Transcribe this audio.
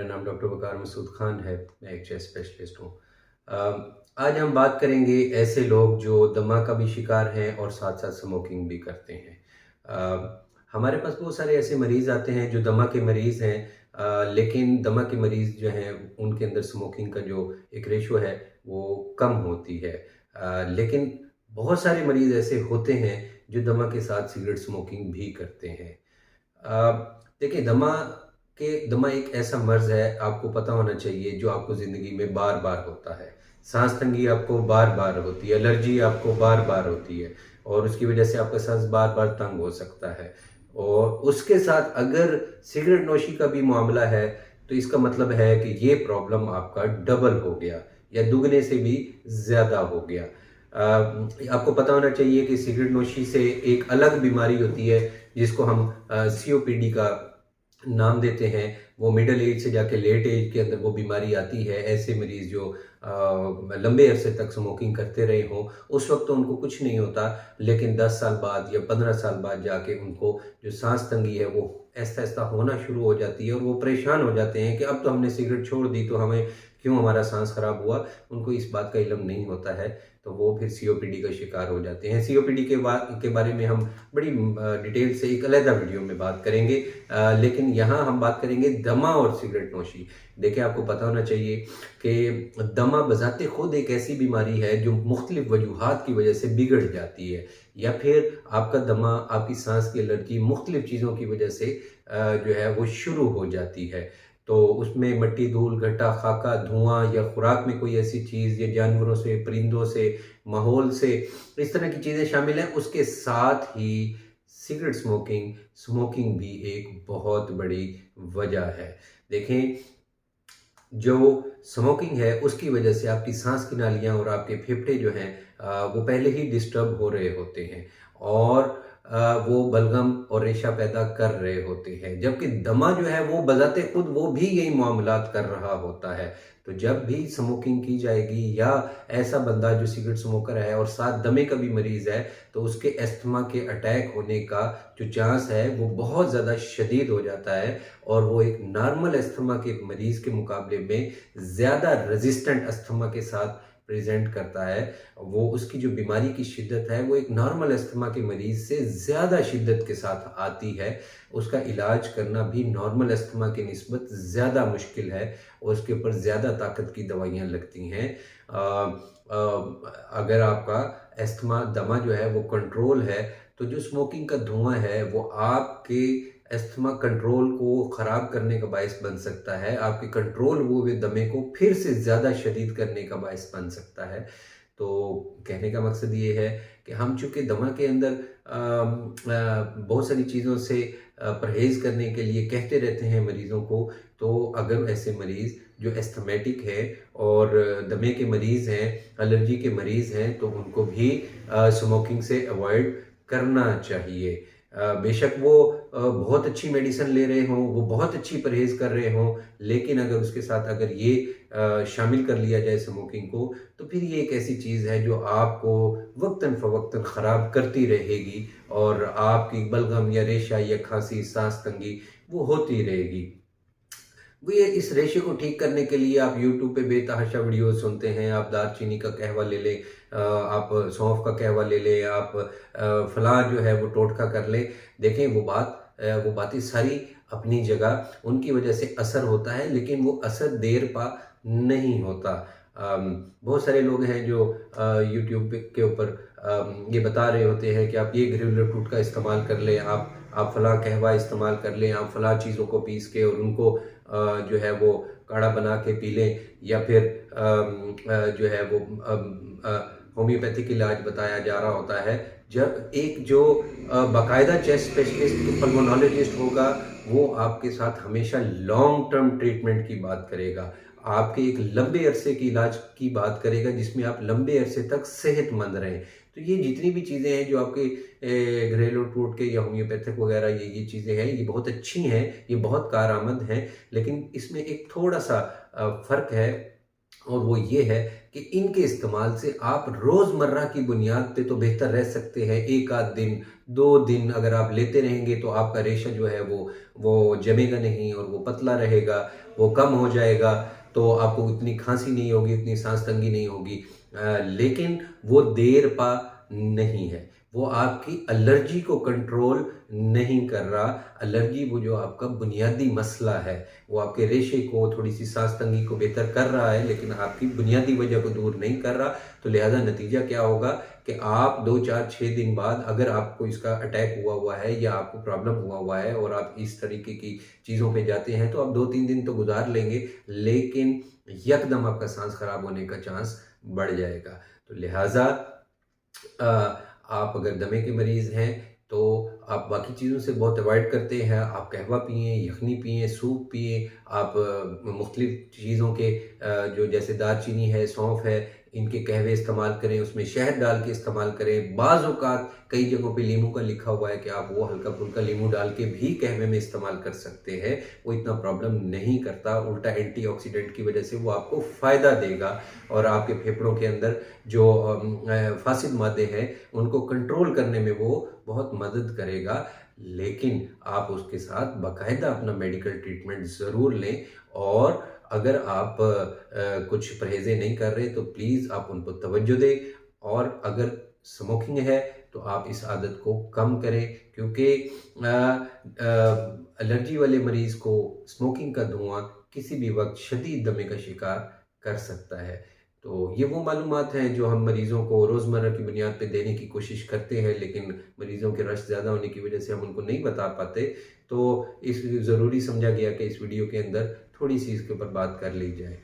मेरा नाम डॉक्टर वकार मसूद खान है। मैं एक चेस्ट स्पेशलिस्ट हूँ। आज हम बात करेंगे ऐसे लोग जो दमा का भी शिकार हैं और साथ साथ स्मोकिंग भी करते हैं। हमारे पास बहुत सारे ऐसे मरीज़ आते हैं जो दमा के मरीज़ हैं, लेकिन दमा के मरीज़ जो हैं उनके अंदर स्मोकिंग का जो एक रेशो है वो कम होती है। लेकिन बहुत सारे मरीज़ ऐसे होते हैं जो दमा के साथ सिगरेट स्मोकिंग भी करते हैं। देखिए, दमा एक ऐसा मर्ज़ है, आपको पता होना चाहिए, जो आपको ज़िंदगी में बार-बार होता है। साँस तंगी आपको बार-बार होती है, एलर्जी आपको बार-बार होती है और उसकी वजह से आपका साँस बार-बार तंग हो सकता है। और उसके साथ अगर सिगरेट नोशी का भी मामला है, तो इसका मतलब है कि ये प्रॉब्लम आपका डबल हो गया या दुगने से भी ज़्यादा हो गया। आपको पता होना चाहिए कि सिगरेट नोशी से एक अलग बीमारी होती है, जिसको हम सीओपीडी का नाम देते हैं। वो मिडल एज से जाके लेट एज के अंदर वो बीमारी आती है। ऐसे मरीज़ जो लंबे अरसे तक स्मोकिंग करते रहे हों, उस वक्त तो उनको कुछ नहीं होता, लेकिन 10 साल बाद या 15 साल बाद जाके उनको जो सांस तंगी है वो ऐसा-ऐसा होना शुरू हो जाती है और वो परेशान हो जाते हैं कि अब तो हमने सिगरेट छोड़ दी, तो हमें क्यों हमारा सांस खराब हुआ। उनको इस बात का इल्म नहीं होता है, तो वो फिर सीओपीडी का शिकार हो जाते हैं। सीओपीडी के बारे में हम बड़ी डिटेल से एक अलग वीडियो में बात करेंगे। लेकिन यहाँ हम बात करेंगे दमा और सिगरेट नोशी। देखिए, आपको पता होना चाहिए कि दमा बज़ाते खुद एक ऐसी बीमारी है जो मुख्तलिफ वजूहात की वजह से बिगड़ जाती है, या फिर आपका दमा, आपकी सांस की एलर्जी मुख्तलिफ चीज़ों की वजह से जो है वो शुरू हो जाती है। तो उसमें मिट्टी, धूल, घटा, खाका, धुआं या खुराक में कोई ऐसी चीज़ या जानवरों से, परिंदों से, माहौल से, इस तरह की चीज़ें शामिल हैं। उसके साथ ही सिगरेट स्मोकिंग भी एक बहुत बड़ी वजह है। देखें, जो स्मोकिंग है उसकी वजह से आपकी सांस की नालियाँ और आपके फेफड़े जो हैं वो पहले ही डिस्टर्ब हो रहे होते हैं और वो बलगम और रेशा पैदा कर रहे होते हैं, जबकि दमा जो है वो बजाते खुद वो भी यही मामलात कर रहा होता है। तो जब भी स्मोकिंग की जाएगी या ऐसा बंदा जो सिगरेट स्मोकर है और साथ दमे का भी मरीज़ है, तो उसके अस्थमा के अटैक होने का जो चांस है वो बहुत ज़्यादा शदीद हो जाता है और वो एक नॉर्मल अस्थमा के मरीज़ के मुकाबले में ज़्यादा रेजिस्टेंट अस्थमा के साथ प्रेज़ेंट करता है। वो उसकी जो बीमारी की शिद्दत है वो एक नॉर्मल अस्थमा के मरीज़ से ज़्यादा शिद्दत के साथ आती है। उसका इलाज करना भी नॉर्मल अस्थमा की निस्बत ज़्यादा मुश्किल है और उसके ऊपर ज़्यादा ताकत की दवाइयाँ लगती हैं। अगर आपका अस्थमा, दमा जो है वो कंट्रोल है, तो जो स्मोकिंग का धुआं है वो आपके अस्थमा कंट्रोल को ख़राब करने का बायस बन सकता है, आपके कंट्रोल हुए दमे को फिर से ज़्यादा शदीद करने का बायस बन सकता है। तो कहने का मकसद ये है कि हम चूँकि दमा के अंदर बहुत सारी चीज़ों से परहेज़ करने के लिए कहते रहते हैं मरीज़ों को, तो अगर ऐसे मरीज़ जो एस्थमेटिक है और दमे के मरीज़ हैं, एलर्जी के मरीज़ हैं, तो उनको भी स्मोकिंग से अवॉइड करना चाहिए। बेशक वो बहुत अच्छी मेडिसिन ले रहे हों, वो बहुत अच्छी परहेज़ कर रहे हों, लेकिन अगर उसके साथ अगर ये शामिल कर लिया जाए स्मोकिंग को, तो फिर ये एक ऐसी चीज़ है जो आपको वक़्तन-फ़वक़्तन ख़राब करती रहेगी और आपकी बलगम या रेशा या खाँसी, साँस तंगी वो होती रहेगी। वो ये इस रेशे को ठीक करने के लिए आप यूट्यूब पे बेतहाशा वीडियो सुनते हैं। आप दालचीनी का कहवा ले लें, आप सौंफ का कहवा ले लें, आप फलां जो है वो टोटका कर लें। देखें, वो बातें सारी अपनी जगह, उनकी वजह से असर होता है, लेकिन वो असर देर पा नहीं होता। बहुत सारे लोग हैं जो यूट्यूब के ऊपर ये बता रहे होते हैं कि आप ये घरेलू टोटका इस्तेमाल कर लें, आप फलां कहवा इस्तेमाल कर लें, आप फलां चीज़ों को पीस के और उनको जो है वो काढ़ा बना के पी लें, या फिर जो है वो होम्योपैथिक इलाज बताया जा रहा होता है। जब एक जो बाकायदा चेस्ट स्पेशलिस्ट पल्मोनोलॉजिस्ट होगा, वो आपके साथ हमेशा लॉन्ग टर्म ट्रीटमेंट की बात करेगा, आपके एक लंबे अरसे के इलाज की बात करेगा, जिसमें आप लंबे अरसे तक सेहतमंद रहें। तो ये जितनी भी चीज़ें हैं जो आपके घरेलू टोटके या होम्योपैथिक वगैरह ये चीज़ें हैं, ये बहुत अच्छी हैं, ये बहुत कारआमद हैं, लेकिन इसमें एक थोड़ा-सा फ़र्क है और वो ये है कि इनके इस्तेमाल से आप रोज़मर्रा की बुनियाद पे तो बेहतर रह सकते हैं। 1 आध दिन, 2 दिन अगर आप लेते रहेंगे तो आपका रेशा जो है वो जमेगा नहीं और वो पतला रहेगा, वो कम हो जाएगा, तो आपको इतनी खाँसी नहीं होगी, इतनी साँस तंगी नहीं होगी। लेकिन वो देर पा नहीं है। वो आपकी एलर्जी को कंट्रोल नहीं कर रहा। एलर्जी वो जो आपका बुनियादी मसला है, वो आपके रेशे को, थोड़ी-सी साँस तंगी को बेहतर कर रहा है, लेकिन आपकी बुनियादी वजह को दूर नहीं कर रहा। तो लिहाज़ा नतीजा क्या होगा कि आप 2, 4, 6 दिन बाद अगर आपको इसका अटैक हुआ है या आपको प्रॉब्लम हुआ है और आप इस तरीके की चीज़ों पे जाते हैं, तो आप 2-3 दिन तो गुज़ार लेंगे, लेकिन यकदम आपका साँस खराब होने का चांस बढ़ जाएगा। तो लिहाज़ा आप अगर दमे के मरीज़ हैं, तो आप बाकी चीज़ों से बहुत अवॉइड करते हैं, आप कहवा पिएँ, यखनी पिएँ, सूप पिएँ, आप मुख्तलिफ़ चीज़ों के जो जैसे दालचीनी है, सौंफ है, इनके कहवे इस्तेमाल करें, उसमें शहद डाल के इस्तेमाल करें। बाज़ औक़ात कई जगहों पे लीमू का लिखा हुआ है कि आप वो हल्का-फुल्का लीमू डाल के भी कहवे में इस्तेमाल कर सकते हैं। वो इतना प्रॉब्लम नहीं करता, उल्टा एंटीऑक्सीडेंट की वजह से वो आपको फ़ायदा देगा और आपके फेफड़ों के अंदर जो फासिद मादे हैं, उनको कंट्रोल करने में वो बहुत मदद करेगा। लेकिन आप उसके साथ बाकायदा अपना मेडिकल ट्रीटमेंट ज़रूर लें और अगर आप कुछ परहेज़ें नहीं कर रहे तो प्लीज़ आप उन पर तवज्जो दें और अगर स्मोकिंग है तो आप इस आदत को कम करें क्योंकि एलर्जी वाले मरीज़ को स्मोकिंग का धुआँ किसी भी वक़्त शदीद दमे का शिकार कर सकता है। तो ये वो मालूमात हैं जो हम मरीज़ों को रोज़मर्रा की बुनियाद पे देने की कोशिश करते हैं, लेकिन मरीज़ों के रश ज़्यादा होने की वजह से हम उनको नहीं बता पाते। तो इस ज़रूरी समझा गया कि इस वीडियो के अंदर थोड़ी-सी इसके ऊपर बात कर ली जाए।